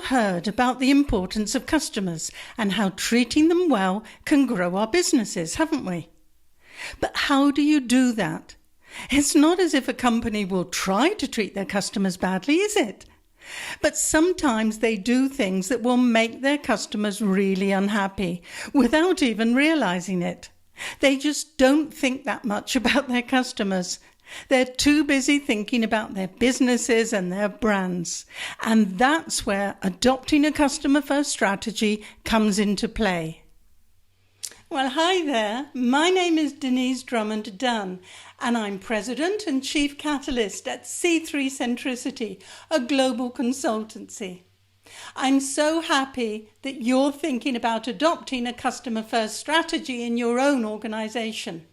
heard about the importance of customers and how treating them well can grow our businesses, haven't we? But how do you do that? It's not as if a company will try to treat their customers badly, is it? But sometimes they do things that will make their customers really unhappy without even realizing it. They just don't think that much about their customers. They're too busy thinking about their businesses and their brands. And that's where adopting a customer-first strategy comes into play. Well, hi there. My name is Denise Drummond-Dunn, and I'm President and Chief Catalyst at C3 Centricity, a global consultancy. I'm so happy that you're thinking about adopting a customer-first strategy in your own organization.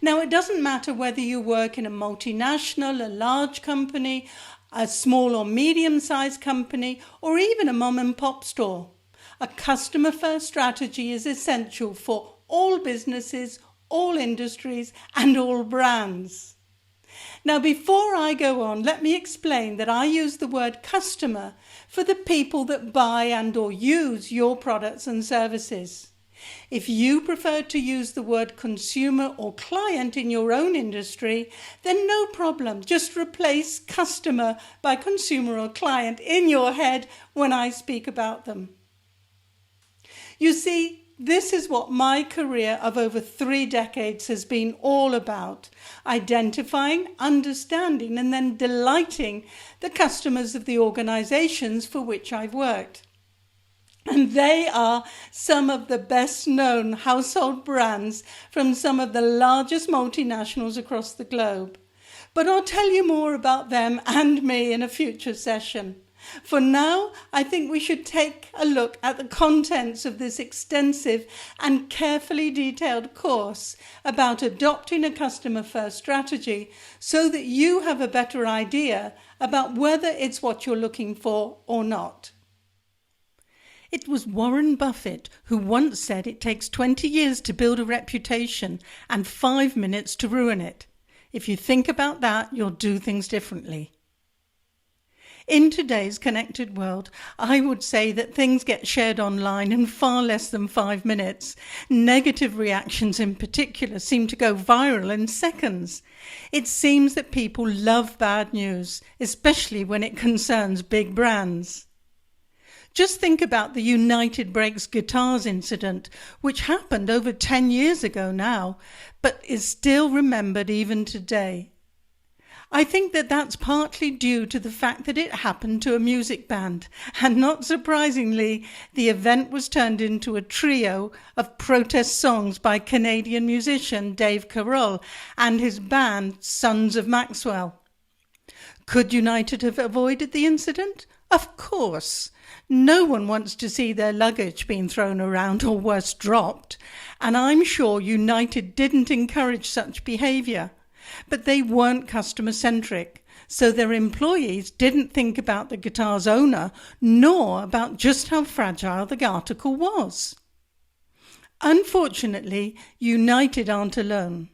Now, it doesn't matter whether you work in a multinational, a large company, a small or medium-sized company, or even a mom-and-pop store. A customer-first strategy is essential for all businesses, all industries, and all brands. Now, before I go on, let me explain that I use the word customer for the people that buy and or use your products and services. If you prefer to use the word consumer or client in your own industry, then no problem. Just replace customer by consumer or client in your head when I speak about them. You see, this is what my career of over 3 decades has been all about: identifying, understanding, and then delighting the customers of the organizations for which I've worked. And they are some of the best known household brands from some of the largest multinationals across the globe. But I'll tell you more about them and me in a future session. For now, I think we should take a look at the contents of this extensive and carefully detailed course about adopting a customer-first strategy so that you have a better idea about whether it's what you're looking for or not. It was Warren Buffett who once said it takes 20 years to build a reputation and 5 minutes to ruin it. If you think about that, you'll do things differently. In today's connected world, I would say that things get shared online in far less than 5 minutes. Negative reactions in particular seem to go viral in seconds. It seems that people love bad news, especially when it concerns big brands. Just think about the United Breaks Guitars incident, which happened over 10 years ago now, but is still remembered even today. I think that that's partly due to the fact that it happened to a music band, and not surprisingly, the event was turned into a trio of protest songs by Canadian musician Dave Carroll and his band Sons of Maxwell. Could United have avoided the incident? Of course. No one wants to see their luggage being thrown around or worse, dropped, and I'm sure United didn't encourage such behaviour. But they weren't customer-centric, so their employees didn't think about the guitar's owner, nor about just how fragile the article was. Unfortunately, United aren't alone.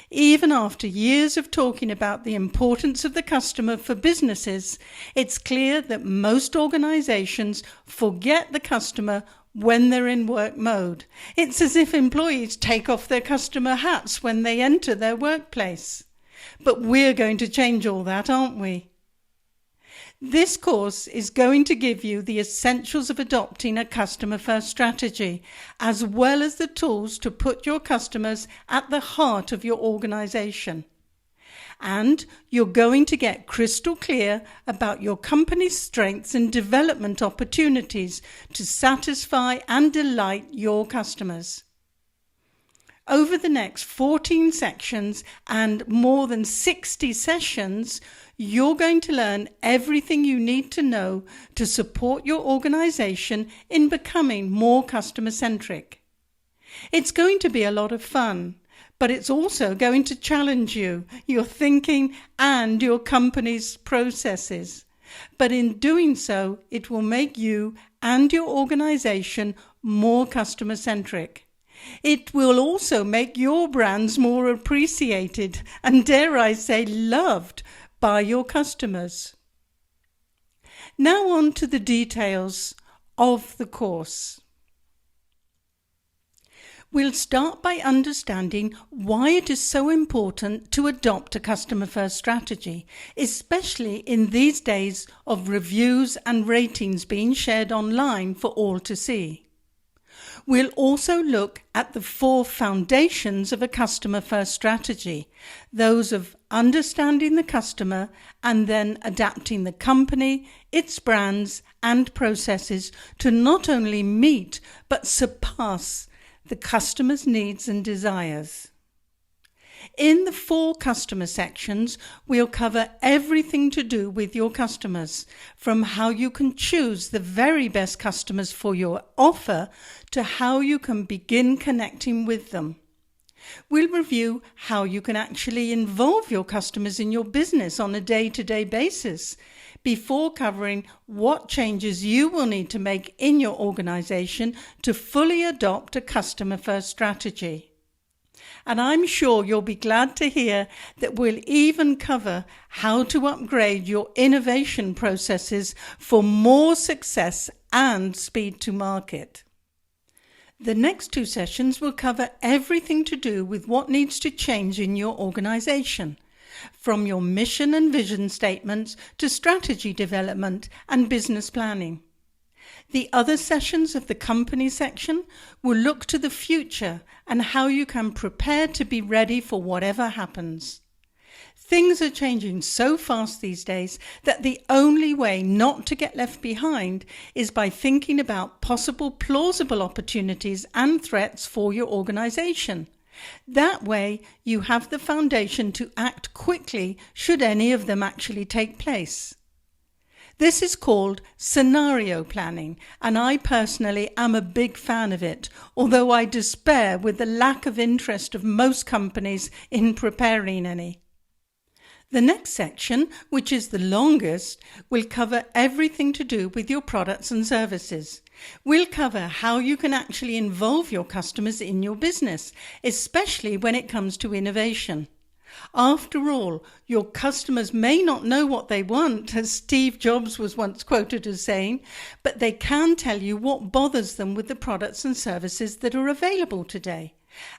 Even after years of talking about the importance of the customer for businesses, it's clear that most organizations forget the customer when they're in work mode. It's as if employees take off their customer hats when they enter their workplace. But we're going to change all that, aren't we? This course is going to give you the essentials of adopting a customer-first strategy, as well as the tools to put your customers at the heart of your organization. And you're going to get crystal clear about your company's strengths and development opportunities to satisfy and delight your customers. Over the next 14 sections and more than 60 sessions, you're going to learn everything you need to know to support your organization in becoming more customer-centric. It's going to be a lot of fun, but it's also going to challenge you, your thinking and your company's processes. But in doing so, it will make you and your organization more customer-centric. It will also make your brands more appreciated and, dare I say, loved by your customers. Now on to the details of the course. We'll start by understanding why it is so important to adopt a customer-first strategy, especially in these days of reviews and ratings being shared online for all to see. We'll also look at the 4 foundations of a customer-first strategy, those of understanding the customer and then adapting the company, its brands and processes to not only meet but surpass the customer's needs and desires. In the 4 customer sections, we'll cover everything to do with your customers, from how you can choose the very best customers for your offer to how you can begin connecting with them. We'll review how you can actually involve your customers in your business on a day-to-day basis, before covering what changes you will need to make in your organization to fully adopt a customer-first strategy. And I'm sure you'll be glad to hear that we'll even cover how to upgrade your innovation processes for more success and speed to market. The next 2 sessions will cover everything to do with what needs to change in your organization, from your mission and vision statements to strategy development and business planning. The other sessions of the company section will look to the future and how you can prepare to be ready for whatever happens. Things are changing so fast these days that the only way not to get left behind is by thinking about possible plausible opportunities and threats for your organization. That way, you have the foundation to act quickly should any of them actually take place. This is called scenario planning, and I personally am a big fan of it, although I despair with the lack of interest of most companies in preparing any. The next section, which is the longest, will cover everything to do with your products and services. We'll cover how you can actually involve your customers in your business, especially when it comes to innovation. After all, your customers may not know what they want, as Steve Jobs was once quoted as saying, but they can tell you what bothers them with the products and services that are available today.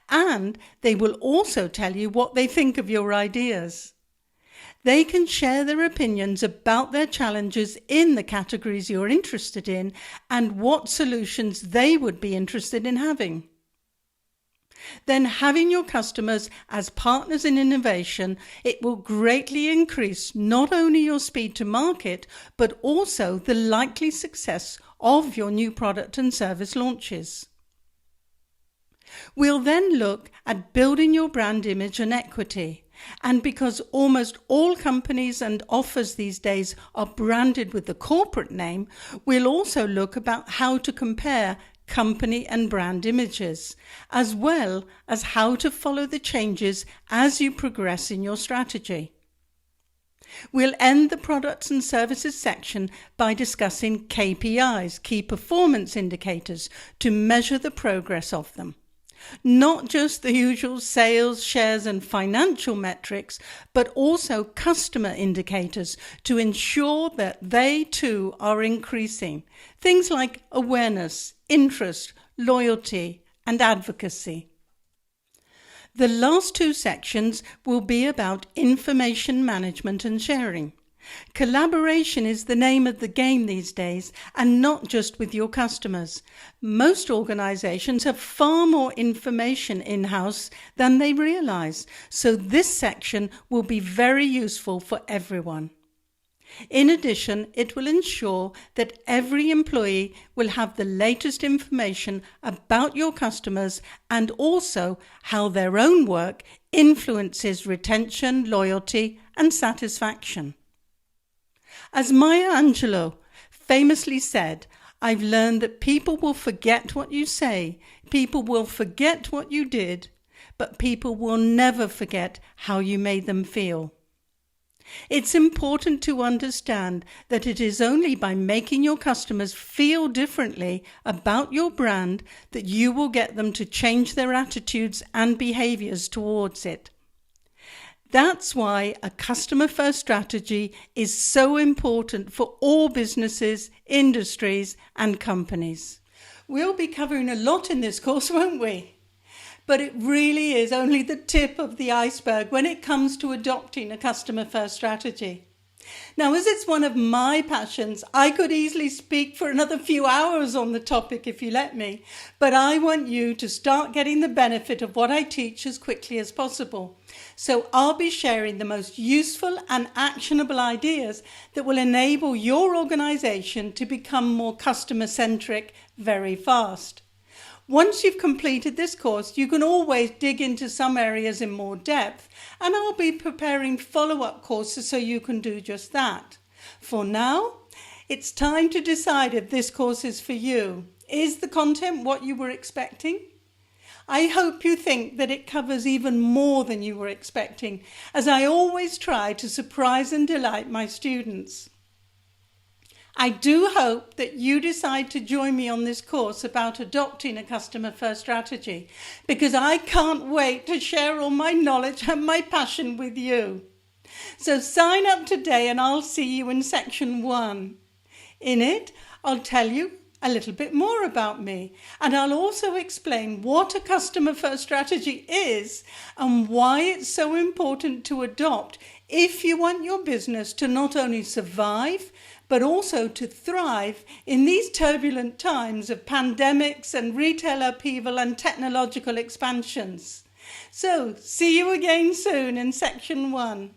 And they will also tell you what they think of your ideas. They can share their opinions about their challenges in the categories you're interested in and what solutions they would be interested in having. Then having your customers as partners in innovation, it will greatly increase not only your speed to market, but also the likely success of your new product and service launches. We'll then look at building your brand image and equity. And because almost all companies and offers these days are branded with the corporate name, we'll also look about how to compare company and brand images, as well as how to follow the changes as you progress in your strategy. We'll end the products and services section by discussing KPIs, key performance indicators, to measure the progress of them. Not just the usual sales, shares and financial metrics, but also customer indicators to ensure that they too are increasing. Things like awareness, interest, loyalty and advocacy. The last 2 sections will be about information management and sharing. Collaboration is the name of the game these days, and not just with your customers. Most organizations have far more information in-house than they realize, so this section will be very useful for everyone. In addition, it will ensure that every employee will have the latest information about your customers and also how their own work influences retention, loyalty, and satisfaction. As Maya Angelou famously said, I've learned that people will forget what you say, people will forget what you did, but people will never forget how you made them feel. It's important to understand that it is only by making your customers feel differently about your brand that you will get them to change their attitudes and behaviors towards it. That's why a customer-first strategy is so important for all businesses, industries, and companies. We'll be covering a lot in this course, won't we? But it really is only the tip of the iceberg when it comes to adopting a customer-first strategy. Now, as it's one of my passions, I could easily speak for another few hours on the topic if you let me, but I want you to start getting the benefit of what I teach as quickly as possible. So I'll be sharing the most useful and actionable ideas that will enable your organization to become more customer-centric very fast. Once you've completed this course, you can always dig into some areas in more depth, and I'll be preparing follow-up courses so you can do just that. For now, it's time to decide if this course is for you. Is the content what you were expecting? I hope you think that it covers even more than you were expecting, as I always try to surprise and delight my students. I do hope that you decide to join me on this course about adopting a customer-first strategy, because I can't wait to share all my knowledge and my passion with you. So sign up today and I'll see you in section 1. In it, I'll tell you a little bit more about me, and I'll also explain what a customer-first strategy is and why it's so important to adopt if you want your business to not only survive, but also to thrive in these turbulent times of pandemics and retail upheaval and technological expansions. So, see you again soon in section 1.